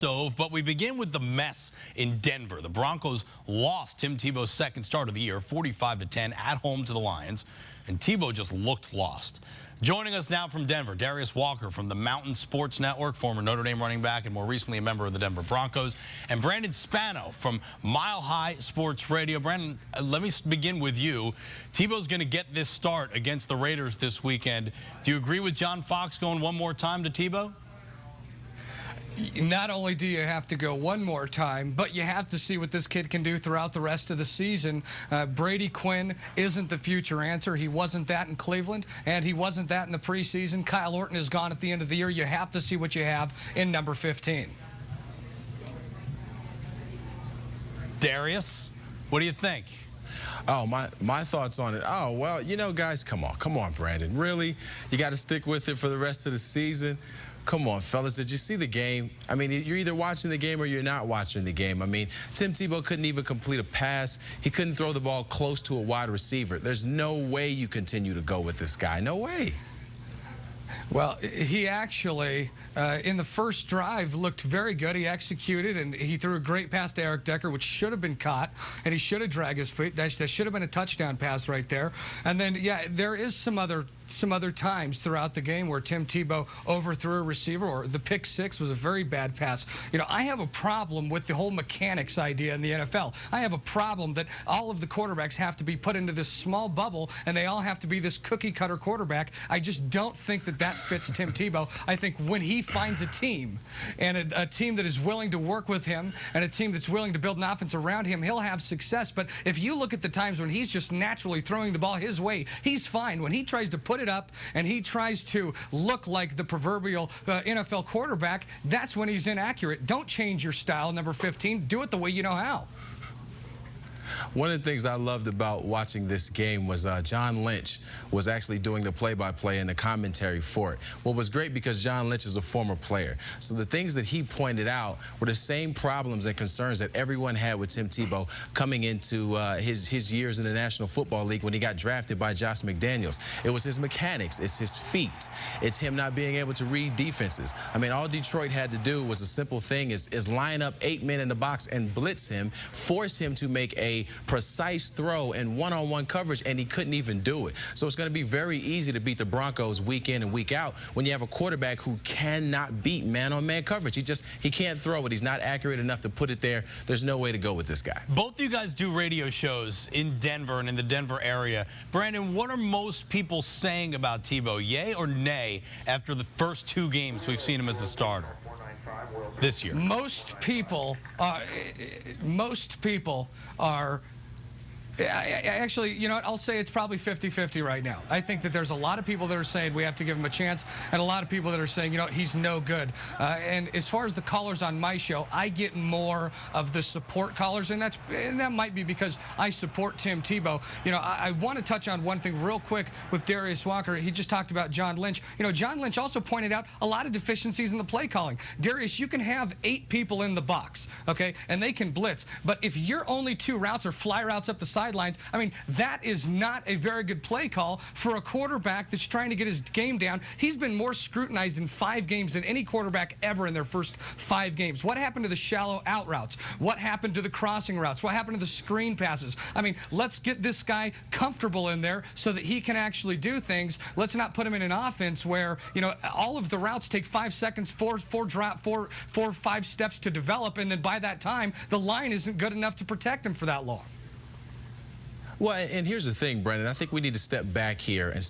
Stove, but we begin with the mess in Denver. The Broncos lost Tim Tebow's second start of the year, 45-10 at home to the Lions, and Tebow just looked lost. Joining us now from Denver, Darius Walker from the Mountain Sports Network, former Notre Dame running back and more recently a member of the Denver Broncos, and Brandon Spano from Mile High Sports Radio. Brandon, let me begin with you. Tebow's going to get this start against the Raiders this weekend. Do you agree with John Fox going one more time to Tebow? Not only do you have to go one more time, but you have to see what this kid can do throughout the rest of the season. Brady Quinn isn't the future answer. He wasn't that in Cleveland, and he wasn't that in the preseason. Kyle Orton is gone at the end of the year. You have to see what you have in number 15. Darius, what do you think? Oh, my thoughts on it. Oh, well, you know, guys, come on, Brandon. Really? You got to stick with it for the rest of the season? Come on, fellas. Did you see the game? I mean, you're either watching the game or you're not watching the game. I mean, Tim Tebow couldn't even complete a pass. He couldn't throw the ball close to a wide receiver. There's no way you continue to go with this guy. No way. Well, he actually, in the first drive, looked very good. He executed, and he threw a great pass to Eric Decker, which should have been caught, and he should have dragged his feet. That should have been a touchdown pass right there. And then, yeah, there is some other times throughout the game where Tim Tebow overthrew a receiver, or the pick six was a very bad pass. You know, I have a problem with the whole mechanics idea in the NFL. I have a problem that all of the quarterbacks have to be put into this small bubble, and they all have to be this cookie-cutter quarterback. I just don't think that fits Tim Tebow. I think when he finds a team, and a team that is willing to work with him, and a team that's willing to build an offense around him, he'll have success. But if you look at the times when he's just naturally throwing the ball his way, he's fine. When he tries to put it up and he tries to look like the proverbial NFL quarterback, that's when he's inaccurate. Don't change your style, number 15. Do it the way you know how. One of the things I loved about watching this game was John Lynch was actually doing the play-by-play and the commentary for it. What was great, because John Lynch is a former player, so the things that he pointed out were the same problems and concerns that everyone had with Tim Tebow coming into his years in the National Football League when he got drafted by Josh McDaniels. It was his mechanics, it's his feet, it's him not being able to read defenses. I mean, all Detroit had to do was a simple thing, is line up 8 men in the box and blitz him, force him to make a precise throw and one-on-one coverage, and he couldn't even do it. So it's going to be very easy to beat the Broncos week in and week out when you have a quarterback who cannot beat man-on-man coverage. He can't throw it. He's not accurate enough to put it there. There's no way to go with this guy. Both of you guys do radio shows in Denver and in the Denver area. Brandon, what are most people saying about Tebow, yay or nay, after the first 2 games we've seen him as a starter this year? Most people are actually, you know what, I'll say it's probably 50-50 right now. I think that there's a lot of people that are saying we have to give him a chance, and a lot of people that are saying, you know, he's no good. And as far as the callers on my show, I get more of the support callers, and that might be because I support Tim Tebow. You know, I want to touch on one thing real quick with Darius Walker. He just talked about John Lynch. You know, John Lynch also pointed out a lot of deficiencies in the play calling. Darius, you can have 8 people in the box, okay, and they can blitz, but if your only 2 routes are fly routes up the sidelines, I mean, that is not a very good play call for a quarterback that's trying to get his game down. He's been more scrutinized in 5 games than any quarterback ever in their first 5 games. What happened to the shallow out routes? What happened to the crossing routes? What happened to the screen passes? I mean, let's get this guy comfortable in there so that he can actually do things. Let's not put him in an offense where, you know, all of the routes take 5 seconds, 4 or 5 steps to develop, and then by that time, the line isn't good enough to protect him for that long. Well, and here's the thing, Brendan. I think we need to step back here and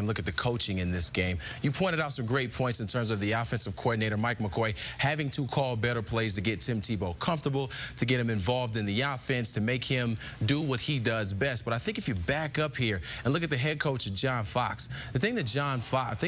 look at the coaching in this game. You pointed out some great points in terms of the offensive coordinator, Mike McCoy, having to call better plays to get Tim Tebow comfortable, to get him involved in the offense, to make him do what he does best. But I think if you back up here and look at the head coach, John Fox, the thing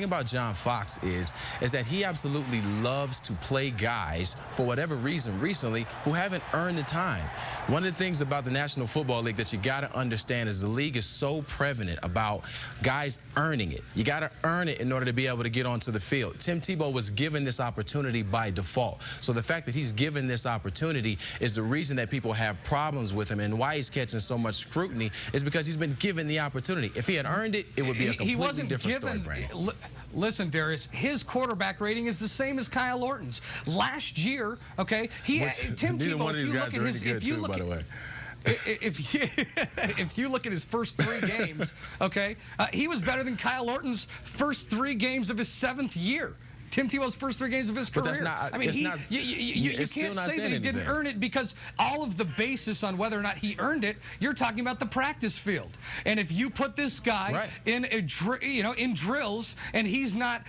about John Fox is that he absolutely loves to play guys, for whatever reason recently, who haven't earned the time. One of the things about the National Football League that you got to understand understand is the league is so prevalent about guys earning it. You got to earn it in order to be able to get onto the field. Tim Tebow was given this opportunity by default. So the fact that he's given this opportunity is the reason that people have problems with him, and why he's catching so much scrutiny is because he's been given the opportunity. If he had earned it, it would be a completely different story, Brandon. Listen, Darius, his quarterback rating is the same as Kyle Orton's. Last year, okay, Tim Tebow, one of these guys are really good too, by the way. If you look at his first 3 games, okay, he was better than Kyle Orton's first 3 games of his 7th year. Tim Tebow's first 3 games of his career. But that's not, I mean, you can't say that he didn't earn it, because all of the basis on whether or not he earned it, you're talking about the practice field. And if you put this guy in in drills, and he's not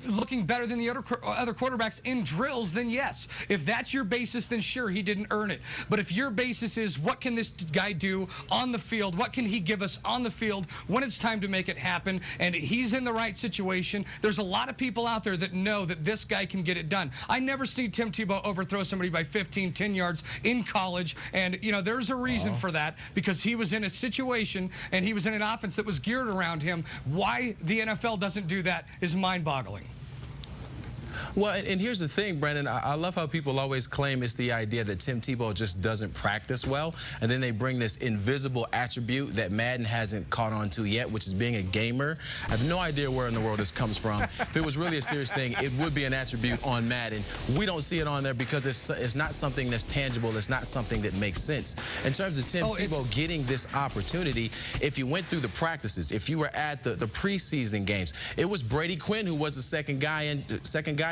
looking better than the other quarterbacks in drills, then yes. If that's your basis, then sure, he didn't earn it. But if your basis is what can this guy do on the field, what can he give us on the field when it's time to make it happen, and he's in the right situation, there's a lot of people out there that know that this guy can get it done. I never seen Tim Tebow overthrow somebody by 15, 10 yards in college, and there's a reason for that, because he was in a situation and he was in an offense that was geared around him. Why the NFL doesn't do that is mind-boggling. Well, and here's the thing, Brandon. I love how people always claim it's the idea that Tim Tebow just doesn't practice well, and then they bring this invisible attribute that Madden hasn't caught on to yet, which is being a gamer. I have no idea where in the world this comes from. If it was really a serious thing, it would be an attribute on Madden. We don't see it on there because it's not something that's tangible. It's not something that makes sense. In terms of Tim Tebow getting this opportunity, if you went through the practices, if you were at the preseason games, it was Brady Quinn who was the second guy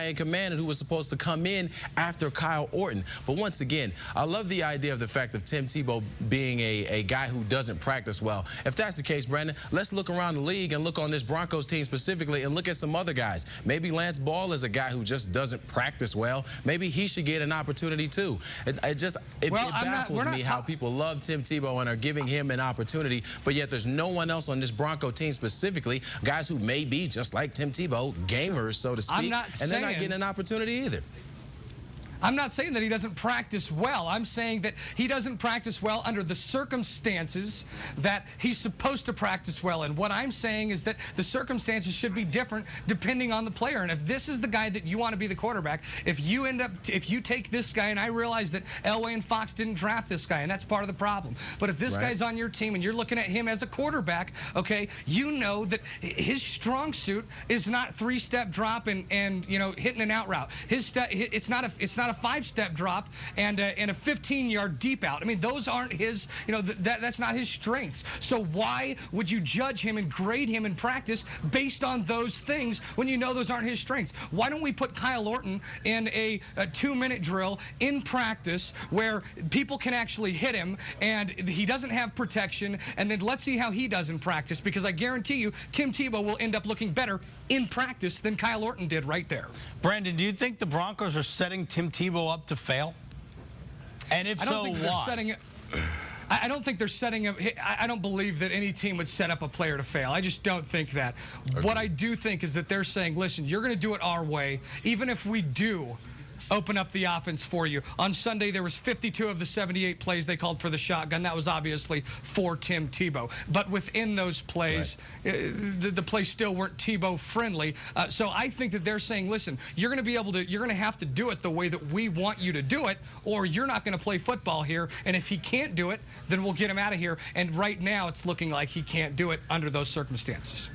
in command and who was supposed to come in after Kyle Orton. But once again, I love the idea of the fact of Tim Tebow being a guy who doesn't practice well. If that's the case, Brandon, let's look around the league and look on this Broncos team specifically and look at some other guys. Maybe Lance Ball is a guy who just doesn't practice well. Maybe he should get an opportunity too. It baffles me how people love Tim Tebow and are giving him an opportunity, but yet there's no one else on this Bronco team specifically, guys who may be just like Tim Tebow, gamers, so to speak, and they're not getting an opportunity either. I'm not saying that he doesn't practice well. I'm saying that he doesn't practice well under the circumstances that he's supposed to practice well in. What I'm saying is that the circumstances should be different depending on the player. And if this is the guy that you want to be the quarterback, if you take this guy, and I realize that Elway and Fox didn't draft this guy, and that's part of the problem. But if this guy's on your team and you're looking at him as a quarterback, okay, you know that his strong suit is not 3-step drop and hitting an out route. It's not a 5-step drop and a 15-yard deep out. I mean, those aren't his, that's not his strengths. So why would you judge him and grade him in practice based on those things when you know those aren't his strengths? Why don't we put Kyle Orton in a 2-minute drill in practice where people can actually hit him and he doesn't have protection, and then let's see how he does in practice, because I guarantee you Tim Tebow will end up looking better in practice than Kyle Orton did right there. Brandon, do you think the Broncos are setting Tim Tebow up to fail? And if so, why? I don't think they're setting up. I don't believe that any team would set up a player to fail. I just don't think that. Okay. What I do think is that they're saying, listen, you're going to do it our way, even if we do open up the offense for you. On Sunday, there was 52 of the 78 plays they called for the shotgun. That was obviously for Tim Tebow. But within those plays, the plays still weren't Tebow friendly. So I think that they're saying, listen, you're going to have to do it the way that we want you to do it, or you're not going to play football here. And if he can't do it, then we'll get him out of here. And right now, it's looking like he can't do it under those circumstances.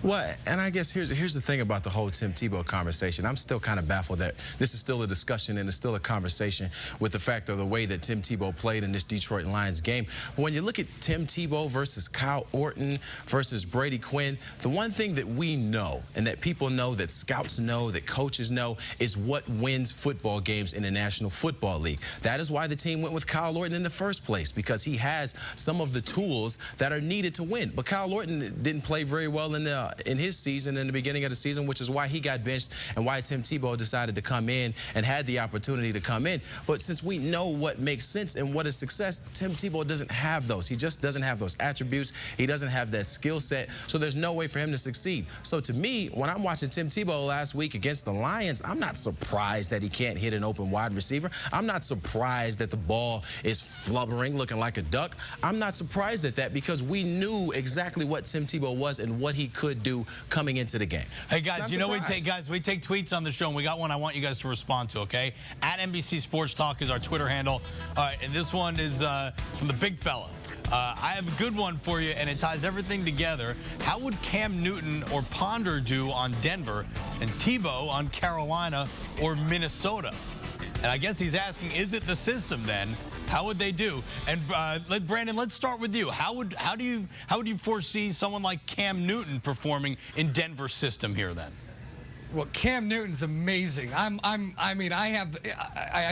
Well, and I guess here's the thing about the whole Tim Tebow conversation. I'm still kind of baffled that this is still a discussion and it's still a conversation with the fact of the way that Tim Tebow played in this Detroit Lions game. But when you look at Tim Tebow versus Kyle Orton versus Brady Quinn, the one thing that we know and that people know, that scouts know, that coaches know, is what wins football games in the National Football League. That is why the team went with Kyle Orton in the first place, because he has some of the tools that are needed to win. But Kyle Orton didn't play very well in the in his season, in the beginning of the season, which is why he got benched and why Tim Tebow decided to come in and had the opportunity to come in. But since we know what makes sense and what is success, Tim Tebow doesn't have those. He just doesn't have those attributes. He doesn't have that skill set, so there's no way for him to succeed. So to me, when I'm watching Tim Tebow last week against the Lions, I'm not surprised that he can't hit an open wide receiver. I'm not surprised that the ball is flubbering, looking like a duck. I'm not surprised at that because we knew exactly what Tim Tebow was and what he could do coming into the game. Hey guys, you know we take tweets on the show, and we got one I want you guys to respond to, okay? At NBC Sports Talk is our Twitter handle. All right, and this one is from the big fella. I have a good one for you, and it ties everything together. How would Cam Newton or Ponder do on Denver and Tebow on Carolina or Minnesota? And I guess he's asking, is it the system then? How would they do? And Brandon, let's start with you. How do you foresee someone like Cam Newton performing in Denver's system here then? Well, Cam Newton's amazing. I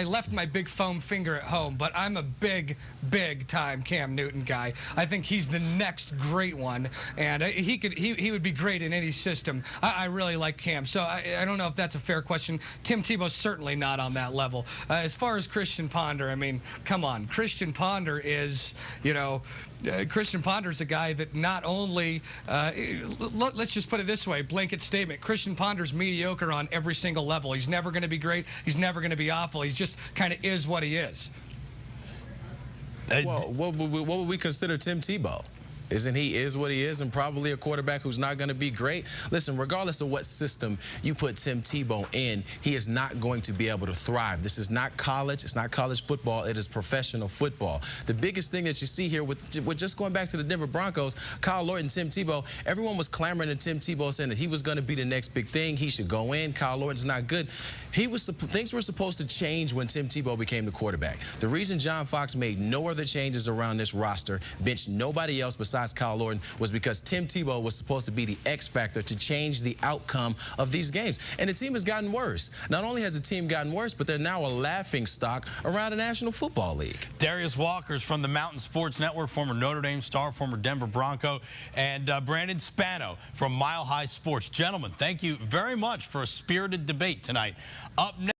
left my big foam finger at home, but I'm a big time Cam Newton guy. I think he's the next great one, and he would be great in any system. I really like Cam, so I don't know if that's a fair question. Tim Tebow's certainly not on that level. As far as Christian Ponder, I mean, come on. Christian Ponder is, Christian Ponder's a guy that not only, let's just put it this way, blanket statement, Christian Ponder's mediocre on every single level. He's never going to be great. He's never going to be awful. He's just kind of is what he is. Well, what would we consider Tim Tebow? Isn't he is what he is and probably a quarterback who's not going to be great? Listen, regardless of what system you put Tim Tebow in, he is not going to be able to thrive. This is not college. It's not college football. It is professional football. The biggest thing that you see here with just going back to the Denver Broncos, Kyle Orton, Tim Tebow, everyone was clamoring to Tim Tebow saying that he was going to be the next big thing. He should go in. Kyle Orton's not good. Things were supposed to change when Tim Tebow became the quarterback. The reason John Fox made no other changes around this roster, benched nobody else besides Kyle Orton, was because Tim Tebow was supposed to be the X factor to change the outcome of these games. And the team has gotten worse. Not only has the team gotten worse, but they're now a laughing stock around the National Football League. Darius Walker's from the Mountain Sports Network, former Notre Dame star, former Denver Bronco, and Brandon Spano from Mile High Sports. Gentlemen, thank you very much for a spirited debate tonight. Up next.